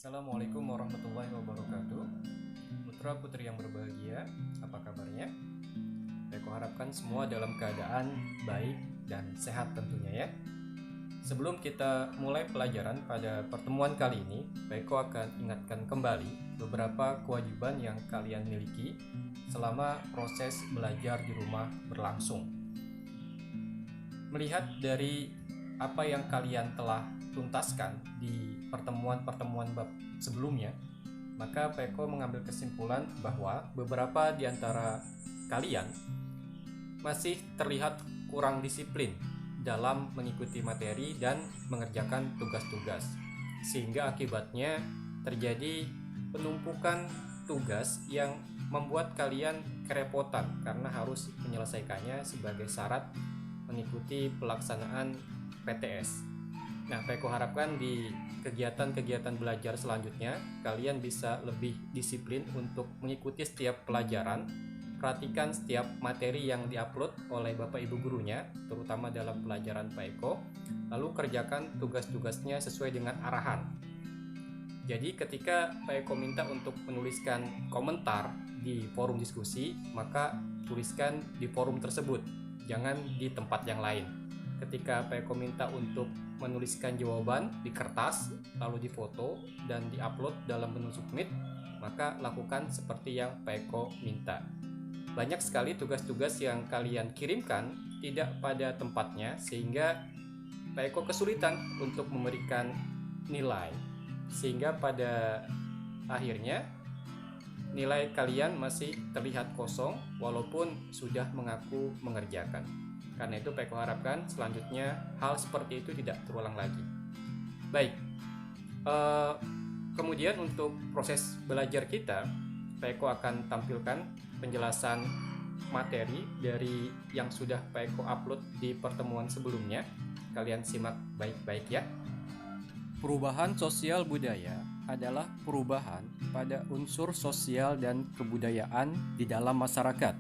Assalamualaikum warahmatullahi wabarakatuh. Putra putri yang berbahagia, apa kabarnya? Aku harapkan semua dalam keadaan baik dan sehat tentunya ya. Sebelum kita mulai pelajaran pada pertemuan kali ini, Eko akan ingatkan kembali beberapa kewajiban yang kalian miliki selama proses belajar di rumah berlangsung. Melihat dari apa yang kalian telah tuntaskan di pertemuan-pertemuan bab sebelumnya, maka Peko mengambil kesimpulan bahwa beberapa di antara kalian masih terlihat kurang disiplin dalam mengikuti materi dan mengerjakan tugas-tugas, sehingga akibatnya terjadi penumpukan tugas yang membuat kalian kerepotan karena harus menyelesaikannya sebagai syarat mengikuti pelaksanaan PTS. Nah, Peko harapkan di kegiatan-kegiatan belajar selanjutnya kalian bisa lebih disiplin untuk mengikuti setiap pelajaran, perhatikan setiap materi yang diupload oleh Bapak Ibu gurunya, terutama dalam pelajaran Peko, lalu kerjakan tugas-tugasnya sesuai dengan arahan. Jadi ketika Peko minta untuk menuliskan komentar di forum diskusi, maka tuliskan di forum tersebut, jangan di tempat yang lain. Ketika Peko minta untuk menuliskan jawaban di kertas, lalu difoto dan diupload dalam menu submit, maka lakukan seperti yang Peko minta. Banyak sekali tugas-tugas yang kalian kirimkan tidak pada tempatnya, sehingga Peko kesulitan untuk memberikan nilai, sehingga pada akhirnya nilai kalian masih terlihat kosong walaupun sudah mengaku mengerjakan. Karena itu Peko harapkan selanjutnya hal seperti itu tidak terulang lagi. Baik, kemudian untuk proses belajar kita, Peko akan tampilkan penjelasan materi dari yang sudah Peko upload di pertemuan sebelumnya. Kalian simak baik-baik ya. Perubahan sosial budaya adalah perubahan pada unsur sosial dan kebudayaan di dalam masyarakat,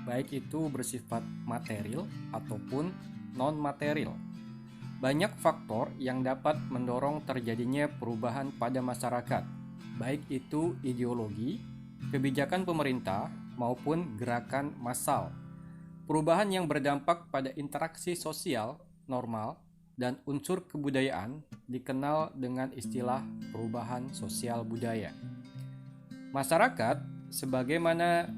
baik itu bersifat material ataupun non-material. Banyak faktor yang dapat mendorong terjadinya perubahan pada masyarakat, baik itu ideologi, kebijakan pemerintah, maupun gerakan massal. Perubahan yang berdampak pada interaksi sosial normal dan unsur kebudayaan dikenal dengan istilah perubahan sosial budaya. Masyarakat, sebagaimana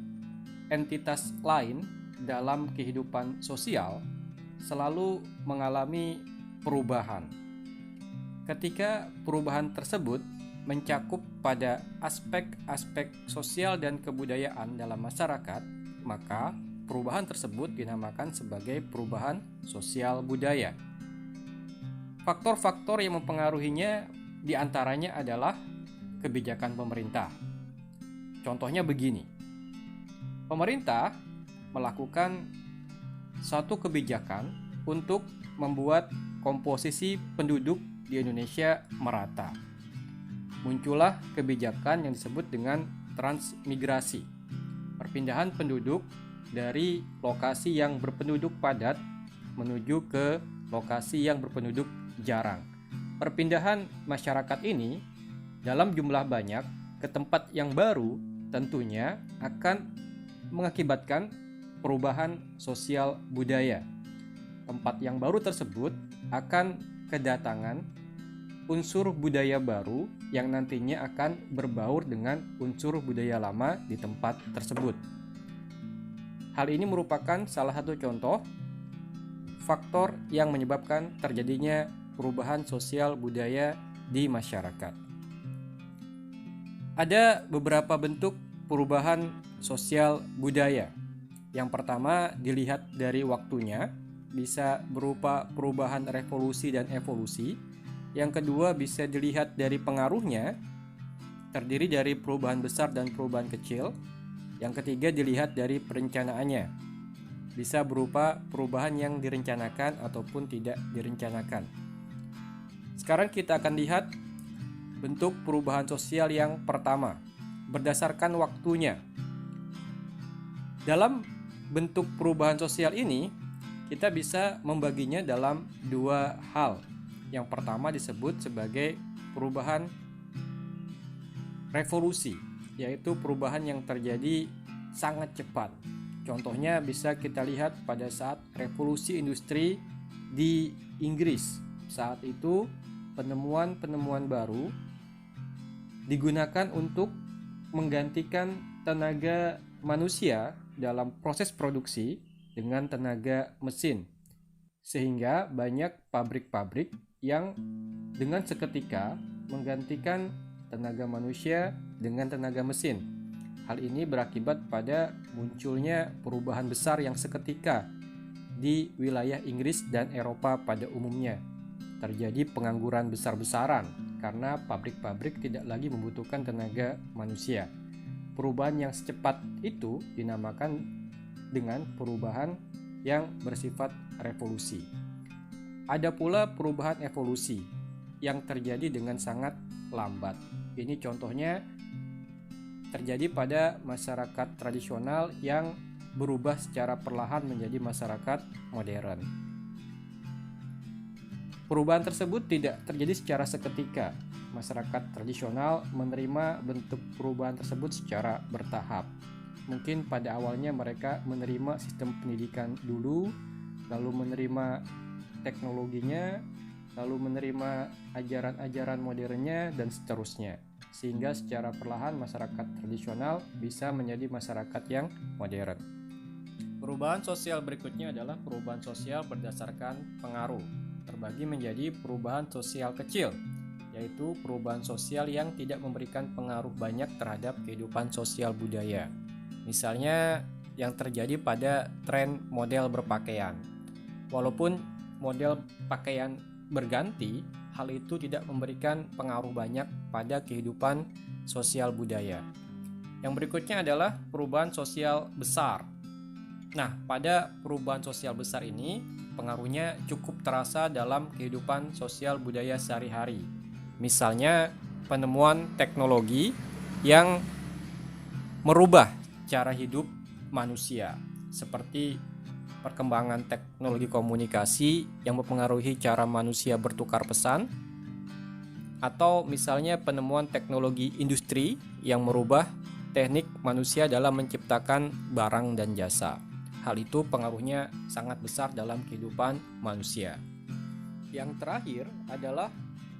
entitas lain dalam kehidupan sosial, selalu mengalami perubahan. Ketika perubahan tersebut mencakup pada aspek-aspek sosial dan kebudayaan dalam masyarakat, maka perubahan tersebut dinamakan sebagai perubahan sosial budaya. Faktor-faktor yang mempengaruhinya diantaranya adalah kebijakan pemerintah. Contohnya begini. Pemerintah melakukan suatu kebijakan untuk membuat komposisi penduduk di Indonesia merata. Muncullah kebijakan yang disebut dengan transmigrasi, perpindahan penduduk dari lokasi yang berpenduduk padat menuju ke lokasi yang berpenduduk jarang. Perpindahan masyarakat ini dalam jumlah banyak ke tempat yang baru tentunya akan mengakibatkan perubahan sosial budaya. Tempat yang baru tersebut akan kedatangan unsur budaya baru yang nantinya akan berbaur dengan unsur budaya lama di tempat tersebut. Hal ini merupakan salah satu contoh faktor yang menyebabkan terjadinya perubahan sosial budaya di masyarakat. Ada beberapa bentuk perubahan sosial budaya. Yang pertama, dilihat dari waktunya, bisa berupa perubahan revolusi dan evolusi. Yang kedua, bisa dilihat dari pengaruhnya, terdiri dari perubahan besar dan perubahan kecil. Yang ketiga, dilihat dari perencanaannya, bisa berupa perubahan yang direncanakan ataupun tidak direncanakan. Sekarang kita akan lihat bentuk perubahan sosial yang pertama, berdasarkan waktunya. Dalam bentuk perubahan sosial ini, kita bisa membaginya dalam dua hal. Yang pertama disebut sebagai perubahan revolusi, yaitu perubahan yang terjadi sangat cepat. Contohnya bisa kita lihat pada saat revolusi industri di Inggris. Saat itu penemuan-penemuan baru digunakan untuk menggantikan tenaga manusia dalam proses produksi dengan tenaga mesin. Sehingga banyak pabrik-pabrik yang dengan seketika menggantikan tenaga manusia dengan tenaga mesin. Hal ini berakibat pada munculnya perubahan besar yang seketika di wilayah Inggris dan Eropa pada umumnya. Terjadi pengangguran besar-besaran karena pabrik-pabrik tidak lagi membutuhkan tenaga manusia. Perubahan yang secepat itu dinamakan dengan perubahan yang bersifat revolusi. Ada pula perubahan evolusi yang terjadi dengan sangat lambat. Ini contohnya terjadi pada masyarakat tradisional yang berubah secara perlahan menjadi masyarakat modern. Perubahan tersebut tidak terjadi secara seketika. Masyarakat tradisional menerima bentuk perubahan tersebut secara bertahap. Mungkin pada awalnya mereka menerima sistem pendidikan dulu, lalu menerima teknologinya, lalu menerima ajaran-ajaran modernnya, dan seterusnya. Sehingga secara perlahan masyarakat tradisional bisa menjadi masyarakat yang modern. Perubahan sosial berikutnya adalah perubahan sosial berdasarkan pengaruh. Terbagi menjadi perubahan sosial kecil, yaitu perubahan sosial yang tidak memberikan pengaruh banyak terhadap kehidupan sosial budaya. Misalnya yang terjadi pada tren model berpakaian. Walaupun model pakaian berganti, hal itu tidak memberikan pengaruh banyak pada kehidupan sosial budaya. Yang berikutnya adalah perubahan sosial besar. Nah, pada perubahan sosial besar ini, pengaruhnya cukup terasa dalam kehidupan sosial budaya sehari-hari. Misalnya, penemuan teknologi yang merubah cara hidup manusia, seperti perkembangan teknologi komunikasi yang mempengaruhi cara manusia bertukar pesan, atau misalnya penemuan teknologi industri yang merubah teknik manusia dalam menciptakan barang dan jasa. Hal itu pengaruhnya sangat besar dalam kehidupan manusia. Yang terakhir adalah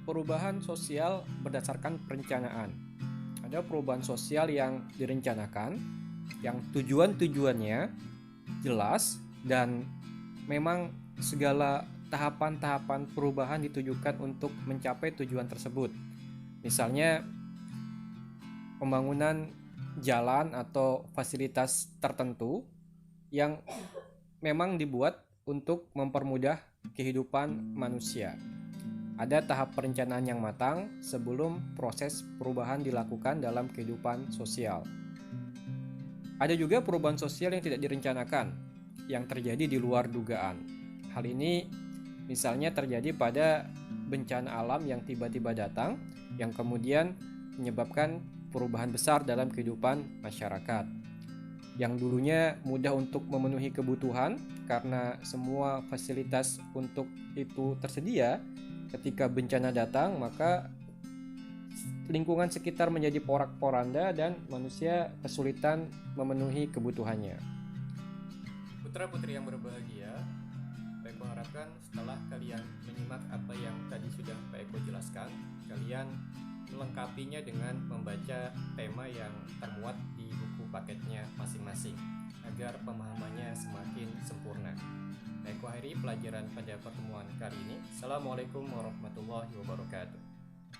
perubahan sosial berdasarkan perencanaan. Ada perubahan sosial yang direncanakan, yang tujuan-tujuannya jelas dan memang segala tahapan-tahapan perubahan ditujukan untuk mencapai tujuan tersebut. Misalnya pembangunan jalan atau fasilitas tertentu yang memang dibuat untuk mempermudah kehidupan manusia. Ada tahap perencanaan yang matang sebelum proses perubahan dilakukan dalam kehidupan sosial. Ada juga perubahan sosial yang tidak direncanakan, yang terjadi di luar dugaan. Hal ini misalnya terjadi pada bencana alam yang tiba-tiba datang, yang kemudian menyebabkan perubahan besar dalam kehidupan masyarakat. Yang dulunya mudah untuk memenuhi kebutuhan karena semua fasilitas untuk itu tersedia, ketika bencana datang maka lingkungan sekitar menjadi porak-poranda dan manusia kesulitan memenuhi kebutuhannya. Putra-putri yang berbahagia, Pak Eko harapkan setelah kalian menyimak apa yang tadi sudah Pak Eko jelaskan, kalian melengkapinya dengan membaca tema yang termuat di buku paketnya masing-masing agar pemahamannya semakin sempurna. Pak Eko akhiri pelajaran pada pertemuan kali ini. Assalamualaikum warahmatullahi wabarakatuh.